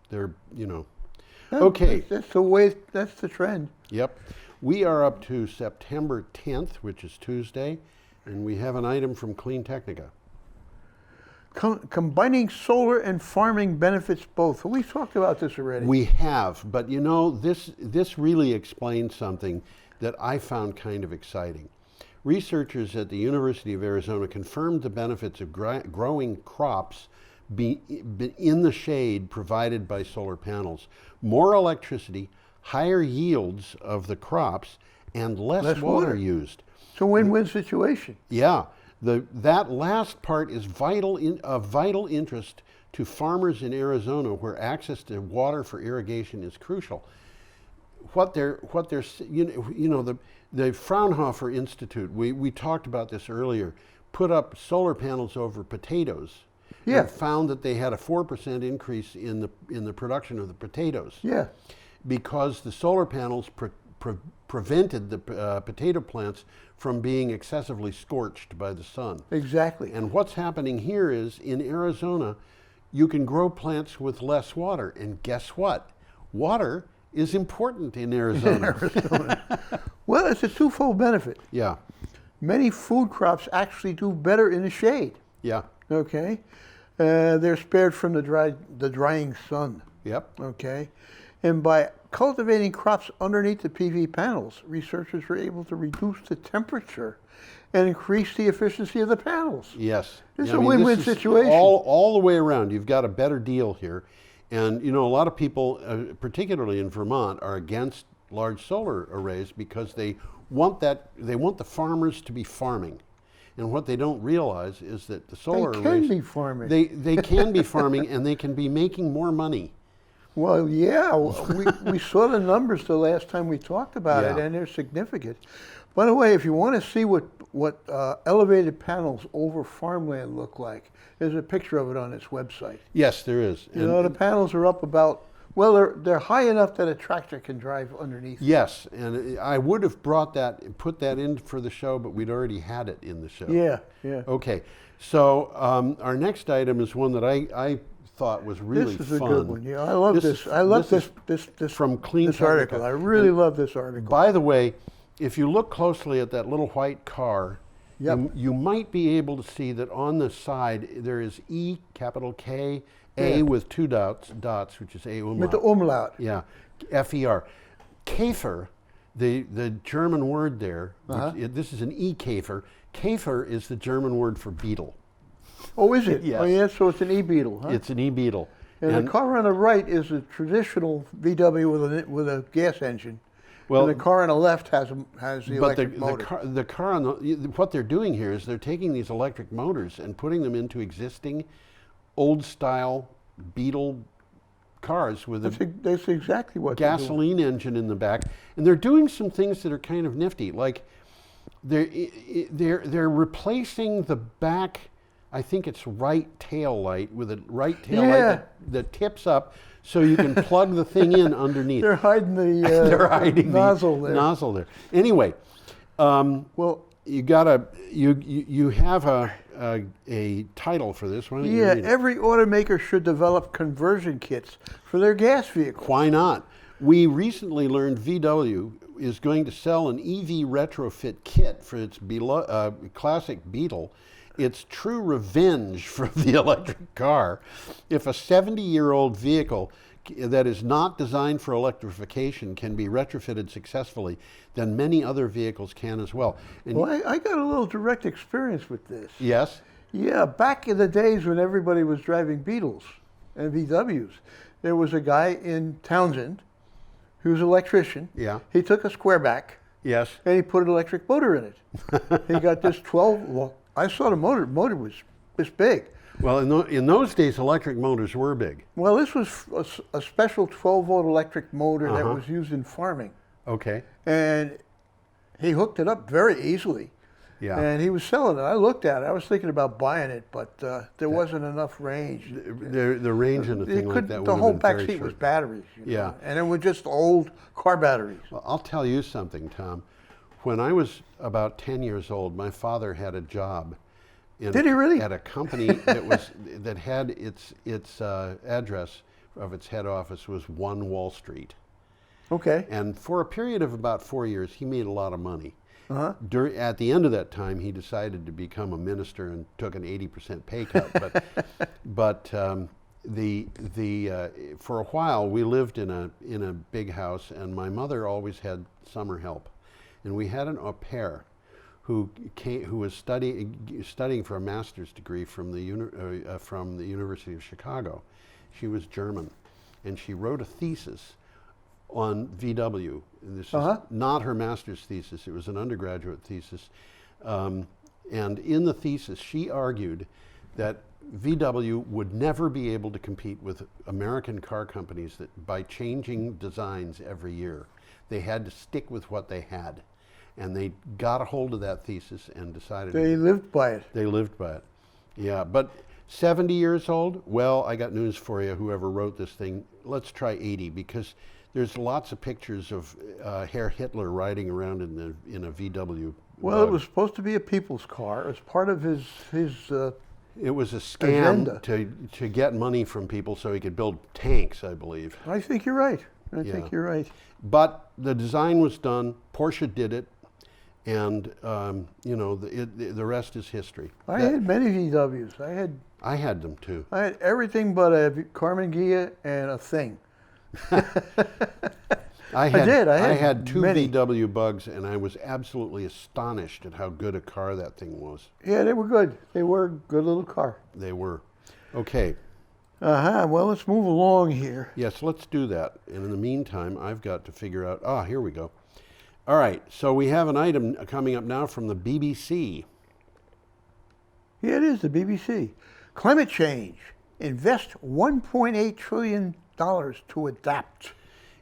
They're, Okay. That's the way, that's the trend. Yep. We are up to September 10th, which is Tuesday, and we have an item from Clean Technica. Combining solar and farming benefits both. We've talked about this already. We have, but this really explains something that I found kind of exciting. Researchers at the University of Arizona confirmed the benefits of growing crops in the shade provided by solar panels. More electricity, higher yields of the crops, and less water used. It's a win-win situation. Yeah. That last part is of vital interest to farmers in Arizona, where access to water for irrigation is crucial. The Fraunhofer Institute, we talked about this earlier, put up solar panels over potatoes. Yeah. And found that they had a 4% increase in the production of the potatoes. Yeah. Because the solar panels prevented the potato plants from being excessively scorched by the sun. Exactly. And what's happening here is, in Arizona, you can grow plants with less water. And guess what? Water is important in Arizona. Well, it's a twofold benefit. Yeah. Many food crops actually do better in the shade. Yeah. Okay. They're spared from the drying sun. Yep. Okay. And by cultivating crops underneath the PV panels, researchers were able to reduce the temperature and increase the efficiency of the panels. Yes. It's a win-win situation. All the way around. You've got a better deal here. And, a lot of people, particularly in Vermont, are against large solar arrays because they want the farmers to be farming. And what they don't realize is that the solar arrays... They can be farming. They can be farming, and they can be making more money. Well, yeah, we saw the numbers the last time we talked about it, Yeah. and they're significant. By the way, if you want to see what elevated panels over farmland look like, there's a picture of it on this website. Yes, there is. The panels are up about, well, they're high enough that a tractor can drive underneath. Yes, and I would have put that in for the show, but we'd already had it in the show. Yeah, yeah. Okay, so our next item is one that I thought was really This is fun. a good one. Yeah, I love this. I love this from Clean this article. Technica. I really And love this article. by the way, if you look closely at that little white car, Yep. you might be able to see that on the side there is E, capital K, A Yeah. with two dots, which is A umlaut. With the umlaut. Yeah, F-E-R. Käfer, the German word there, this is an E-Käfer. Käfer is the German word for beetle. Oh, is it? Yes. Oh, yeah. So it's an e-beetle, huh? It's an E-Beetle. And the car on the right is a traditional VW with a gas engine. Well, and the car on the left has the but electric motor. the car on what they're doing here is they're taking these electric motors and putting them into existing old style Beetle cars with That's exactly what they're doing. gasoline engine in the back, and they're doing some things that are kind of nifty. Like they're replacing the back, I think it's right tail light with a right tail light that tips up, so you can plug the thing in underneath. They're hiding the They're hiding nozzle the there. nozzle there. Anyway, Well, you have a title for this. Why don't you yeah, read it? every automaker should develop conversion kits for their gas vehicles. Why not? We recently learned VW is going to sell an EV retrofit kit for its classic Beetle. It's true revenge for the electric car. If a 70-year-old vehicle that is not designed for electrification can be retrofitted successfully, then many other vehicles can as well. And Well, I got a little direct experience with this. yes, Yeah, back in the days when everybody was driving Beetles and VWs, there was a guy in Townsend who was an electrician. yeah, He took a squareback yes. and he put an electric motor in it. He got this 12, well, I saw the motor was this big. Well, in those days, electric motors were big. Well, this was a special 12-volt electric motor that was used in farming. Okay. And he hooked it up very easily. Yeah. And he was selling it. I looked at it. I was thinking about buying it, but there wasn't enough range. The range in a thing like that would The have whole been back very seat was short. batteries. Yeah. And it was just old car batteries. Well, I'll tell you something, Tom. When I was about 10 years old, my father had a job. Did he really? At a company that had its address of its head office was 1 Wall Street. Okay. And for a period of about 4 years, he made a lot of money. Uh-huh. At the end of that time, he decided to become a minister and took an 80% pay cut. But for a while, we lived in a big house, and my mother always had summer help, and we had an au pair who was studying for a master's degree from the University of Chicago. She was German, and she wrote a thesis on VW. And this is not her master's thesis, it was an undergraduate thesis. And in the thesis, she argued that VW would never be able to compete with American car companies that by changing designs every year. They had to stick with what they had. And they got a hold of that thesis and decided They lived by it. They lived by it. Yeah, but 70 years old? Well, I got news for you, whoever wrote this thing. Let's try 80, because there's lots of pictures of Herr Hitler riding around in a VW. Well, it was supposed to be a people's car. It was part of his It was a scam agenda. to get money from people so he could build tanks, I believe. I think you're right. I think you're right. But the design was done. Porsche did it. And the rest is history. I had many VWs. I had them too. I had everything but a Carmen Ghia and a thing. I had two many. VW Bugs, and I was absolutely astonished at how good a car that thing was. Yeah, they were good. They were a good little car. They were. Okay. Well, let's move along here. Yes, let's do that. And in the meantime, I've got to figure out. Here we go. All right, so we have an item coming up now from the BBC. Yeah, it is the BBC. Climate change. Invest $1.8 trillion to adapt.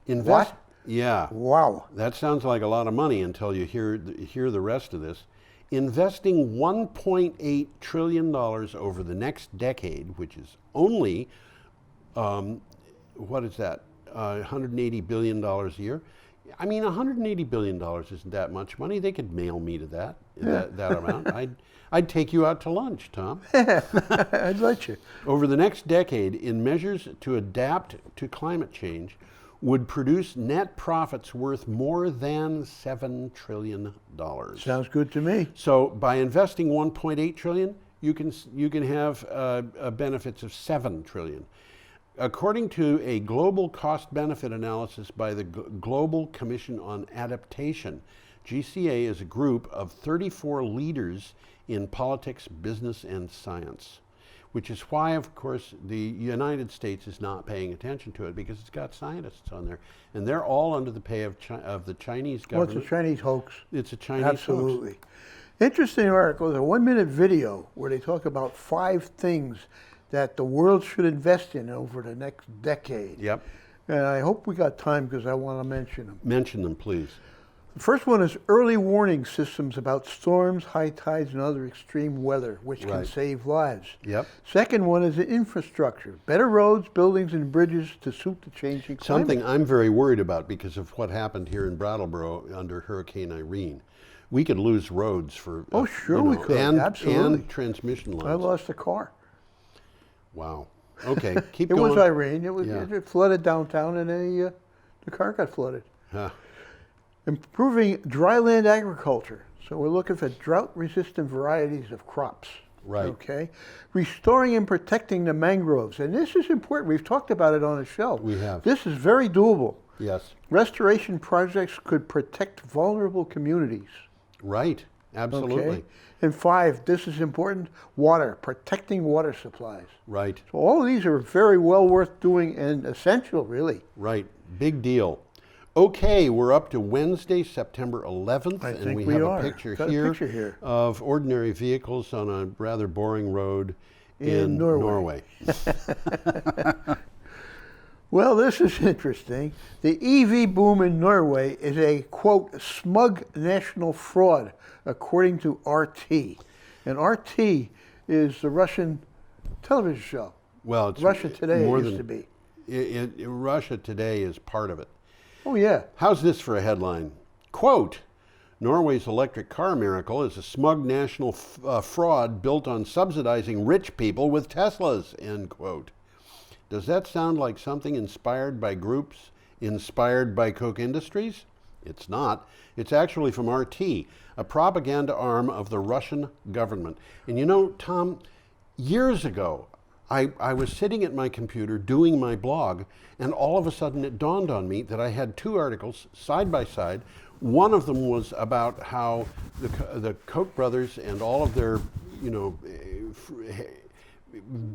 What? Yeah. Wow. That sounds like a lot of money until you hear the rest of this. Investing $1.8 trillion over the next decade, which is only, what is that, $180 billion a year, I mean, $180 billion isn't that much money. They could mail me to that amount. I'd take you out to lunch, Tom. I'd let you. Over the next decade, in measures to adapt to climate change, would produce net profits worth more than $7 trillion. Sounds good to me. So by investing 1.8 trillion, you can have benefits of 7 trillion. According to a global cost-benefit analysis by the Global Commission on Adaptation, GCA is a group of 34 leaders in politics, business, and science, which is why, of course, the United States is not paying attention to it, because it's got scientists on there, and they're all under the pay of the Chinese government. Well, it's a Chinese hoax. It's a Chinese Absolutely. hoax. Interesting article. It's a 1-minute video where they talk about 5 things that the world should invest in over the next decade. Yep. And I hope we got time because I want to mention them. Mention them, please. The first one is early warning systems about storms, high tides, and other extreme weather, which can Right. save lives. Yep. Second one is the infrastructure, better roads, buildings, and bridges to suit the changing climate. Something I'm very worried about because of what happened here in Brattleboro under Hurricane Irene. We could lose roads for Oh, sure we could. and Absolutely. transmission lines. I lost a car. Wow. Okay, keep It going. was Irene. It was Yeah. it flooded downtown, and the car got flooded. Huh. Improving dryland agriculture. So we're looking for drought-resistant varieties of crops. Right. Okay. Restoring and protecting the mangroves. And this is important. We've talked about it on the show. We have. This is very doable. Yes. Restoration projects could protect vulnerable communities. Right. Absolutely. Okay. And 5, this is important, water, protecting water supplies. Right. So all of these are very well worth doing and essential, really. Right. Big deal. Okay, we're up to Wednesday, September 11th, I and think we we have are. a picture Got a here, picture here. of ordinary vehicles on a rather boring road In Norway. Well, this is interesting. The EV boom in Norway is a, quote, smug national fraud, according to RT. And RT is the Russian television show. Well, it's Russia Today more it used than- to be. Russia Today is part of it. Oh, yeah. How's this for a headline? Quote, Norway's electric car miracle is a smug national fraud built on subsidizing rich people with Teslas, end quote. Does that sound like something inspired by groups inspired by Koch Industries? It's not. It's actually from RT, a propaganda arm of the Russian government. And you know, Tom, years ago, I was sitting at my computer doing my blog, and all of a sudden it dawned on me that I had 2 articles side by side. One of them was about how the Koch brothers and all of their,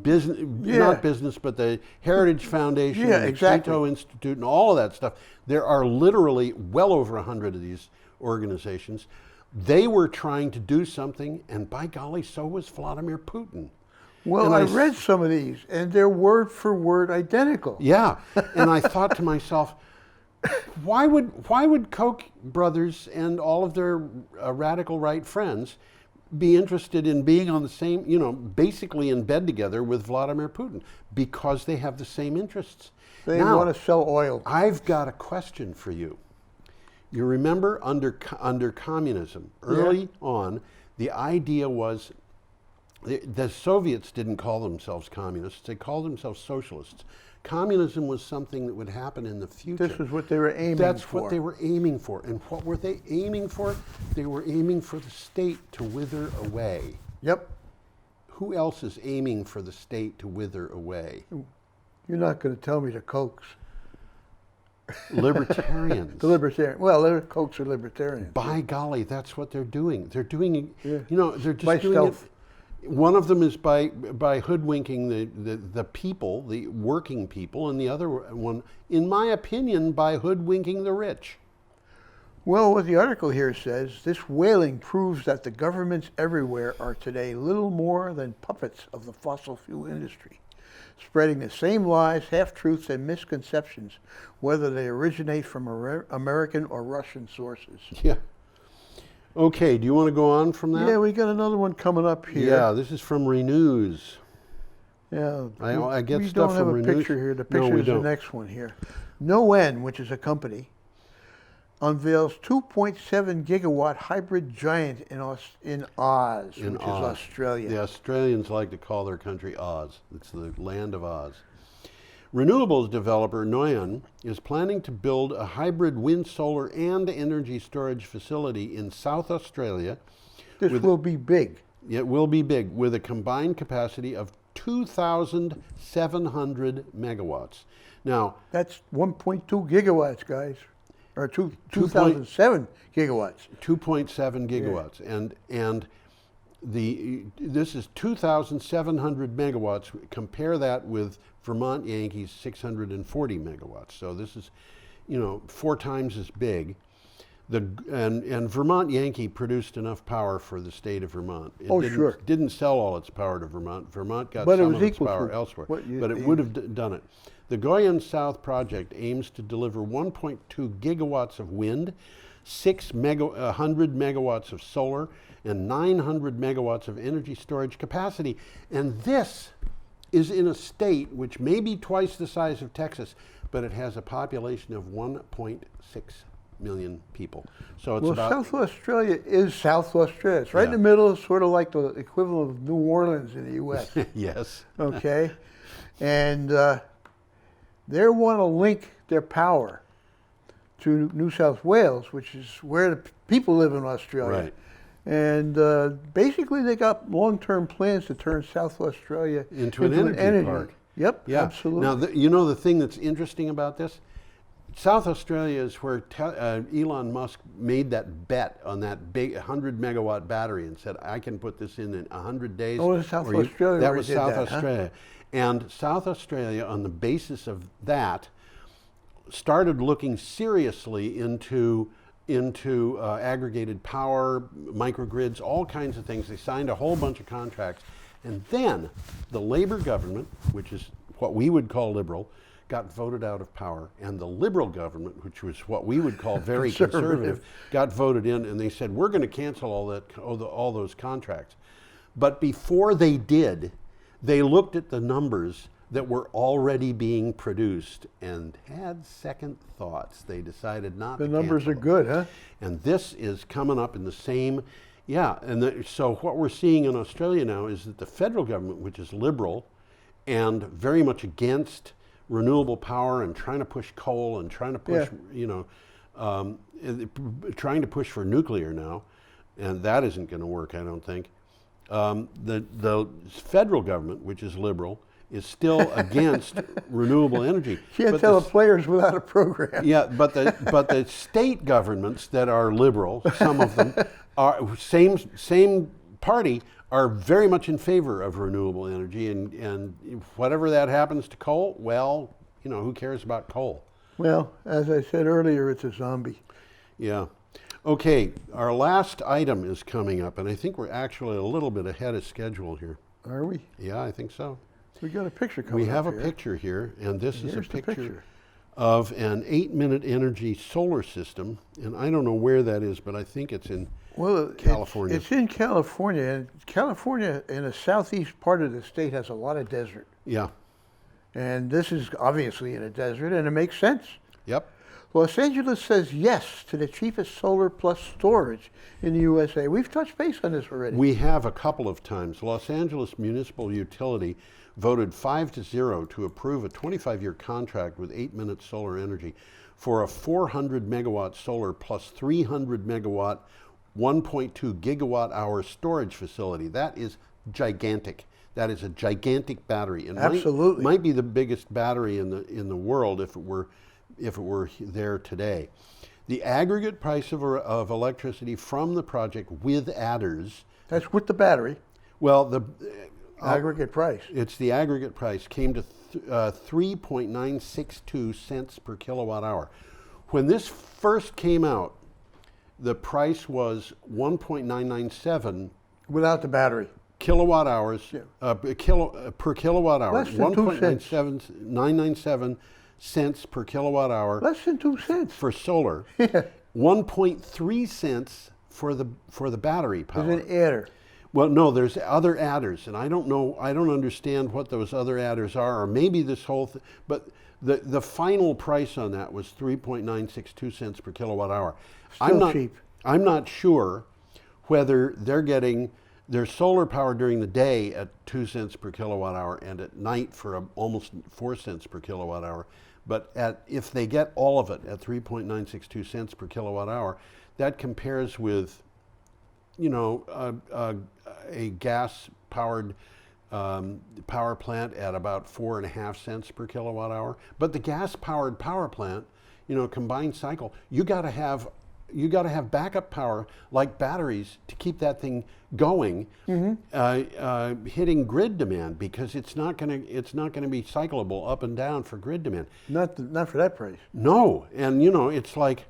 business, Yeah. not business, but the Heritage Foundation, Yeah, and the exactly. Cato Institute, and all of that stuff. There are literally well over 100 of these organizations. They were trying to do something, and by golly, so was Vladimir Putin. Well, And I I read some of these, and they're word for word identical. Yeah, and I thought to myself, why would Koch brothers and all of their radical right friends be interested in being on the same, basically in bed together with Vladimir Putin? Because they have the same interests. They Now, want to sell oil. I've got a question for you. You remember under communism, early on, the idea was the Soviets didn't call themselves communists, they called themselves socialists. Communism was something that would happen in the future. This is what they were aiming That's for. what they were aiming for. And what were they aiming for? They were aiming for the state to wither away. Yep. Who else is aiming for the state to wither away? You're not going to tell me the Kochs. Libertarians. The libertarian. Well, the Kochs are libertarians. By golly, that's what they're doing. They're doing, Yeah. They're just By doing stealth. it. One of them is by hoodwinking the people, the working people, and the other one, in my opinion, by hoodwinking the rich. Well, what the article here says, this whaling proves that the governments everywhere are today little more than puppets of the fossil fuel industry, spreading the same lies, half-truths, and misconceptions, whether they originate from American or Russian sources. Yeah. Okay, do you want to go on from that? Yeah, we got another one coming up here. Yeah, this is from Renews. Yeah, I get we stuff don't have from a Renews. picture here. The No, picture we is the don't. next one here. No N, which is a company, unveils 2.7 gigawatt hybrid giant in Oz, which is Australia. The Australians like to call their country Oz. It's the land of Oz. Renewables developer Dorian is planning to build a hybrid wind, solar, and energy storage facility in South Australia. This will be big. It will be big, with a combined capacity of 2,700 megawatts. Now, that's 1.2 gigawatts, guys, or 2,007 gigawatts. 2.7 gigawatts, yeah. and this is 2,700 megawatts. Compare that with Vermont Yankee's 640 megawatts. So this is, 4 times as big. And Vermont Yankee produced enough power for the state of Vermont. It didn't sell all its power to Vermont. Vermont got some of its power elsewhere, but it would have done it. The Goyan South project aims to deliver 1.2 gigawatts of wind, 100 megawatts of solar, and 900 megawatts of energy storage capacity. And this is in a state which may be twice the size of Texas, but it has a population of 1.6 million people. So it's South Australia is South Australia. It's right in the middle, sort of like the equivalent of New Orleans in the U.S. Yes. Okay. And they want to link their power to New South Wales, which is where the people live in Australia. Right. And basically, they got long-term plans to turn South Australia into an energy park. Yep, yeah. Absolutely. Now, the thing that's interesting about this, South Australia is where Elon Musk made that bet on that big 100 megawatt battery and said, I can put this in 100 days. Oh, it was South Australia. That was South Australia. And South Australia, on the basis of that, started looking seriously into aggregated power, microgrids, all kinds of things. They signed a whole bunch of contracts. And then the Labor government, which is what we would call liberal, got voted out of power. And the Liberal government, which was what we would call very conservative, got voted in, and they said, we're going to cancel all those contracts. But before they did, they looked at the numbers that were already being produced and had second thoughts. They decided not to cancel them. The numbers are good, huh? And this is coming up in the same, so what we're seeing in Australia now is that the federal government, which is liberal and very much against renewable power and trying to push coal and trying to push, trying to push for nuclear now, and that isn't going to work, I don't think. The federal government, which is liberal, is still against renewable energy. Can't tell the players without a program. Yeah, but the state governments that are liberal, some of them are same party, are very much in favor of renewable energy, and whatever that happens to coal, well, who cares about coal? Well, as I said earlier, it's a zombie. Yeah. Okay, our last item is coming up, and I think we're actually a little bit ahead of schedule here. Are we? Yeah, I think so. We got a picture coming up. We have a picture here, and this is a picture of an 8-minute energy solar system, and I don't know where that is, but I think it's in California. It's in California, and California in the southeast part of the state has a lot of desert. Yeah. And this is obviously in a desert, and it makes sense. Yep. Los Angeles says yes to the cheapest solar plus storage in the USA. We've touched base on this already. We have a couple of times. Los Angeles Municipal Utility voted 5-0 to approve a 25-year contract with 8-minute solar energy for a 400 megawatt solar plus 300 megawatt, 1.2 gigawatt hour storage facility. That is gigantic. That is a gigantic battery, and absolutely might be the biggest battery in the world if it were there today. The aggregate price of electricity from the project with adders. That's with the battery. Well, the aggregate price. It's the aggregate price came to 3.962 cents per kilowatt hour. When this first came out, the price was 1.997 without the battery. Kilowatt hours per kilowatt hour. Less than 2 cents. 997 cents per kilowatt hour. Less than 2 cents for solar. 1.3 cents for the battery power. There's an adder. Well, no, there's other adders, and I don't understand what those other adders are, or maybe this whole thing, but The final price on that was 3.962 cents per kilowatt hour. Still cheap. I'm not sure whether they're getting their solar power during the day at 2 cents per kilowatt hour and at night for almost 4 cents per kilowatt hour. But if they get all of it at 3.962 cents per kilowatt hour, that compares with, you know, a gas-powered power plant at about 4.5 cents per kilowatt hour. But the gas-powered power plant, you know, combined cycle, you got to have backup power like batteries to keep that thing going, hitting grid demand, because it's not going to be cyclable up and down for grid demand. Not for that price. No, and you know, it's like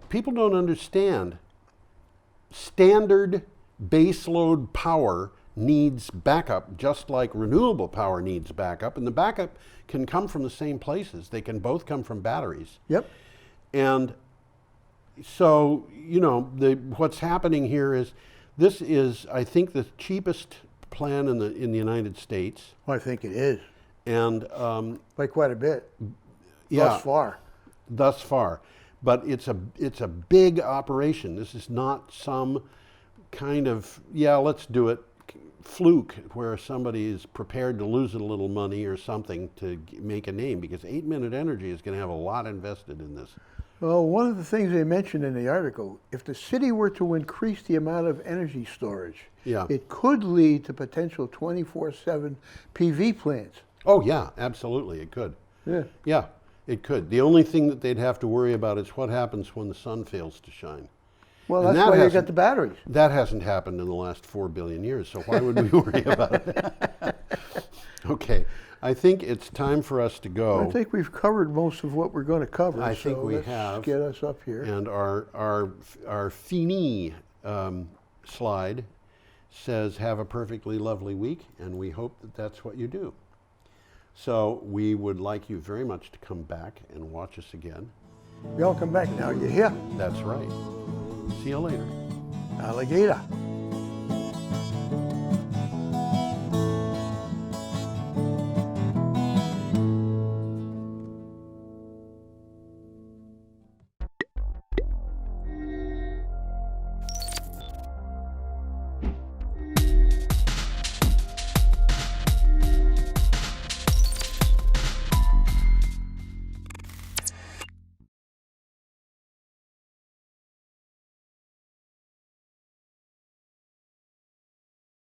people don't understand. Standard baseload power needs backup, just like renewable power needs backup, and the backup can come from the same places. They can both come from batteries. Yep. And so, you know, what's happening here is, this is, I think, the cheapest plan in the United States. Well, I think it is. And by quite a bit. Yeah, Thus far. But it's a big operation. This is not some kind of, yeah, let's do it, fluke where somebody is prepared to lose a little money or something to make a name, because 8 Minute Energy is going to have a lot invested in this. Well, one of the things they mentioned in the article, if the city were to increase the amount of energy storage, it could lead to potential 24/7 PV plants. Oh yeah, absolutely, it could. Yeah. Yeah, it could. The only thing that they'd have to worry about is what happens when the sun fails to shine. Well, that's why you got the batteries. That hasn't happened in the last 4 billion years, so why would we worry about it? Okay, I think it's time for us to go. I think we've covered most of what we're going to cover. I think we let's have. Get us up here. And our fini slide says, have a perfectly lovely week, and we hope that that's what you do. So we would like you very much to come back and watch us again. Y'all come back now, you hear? That's right. See you later. Alligator.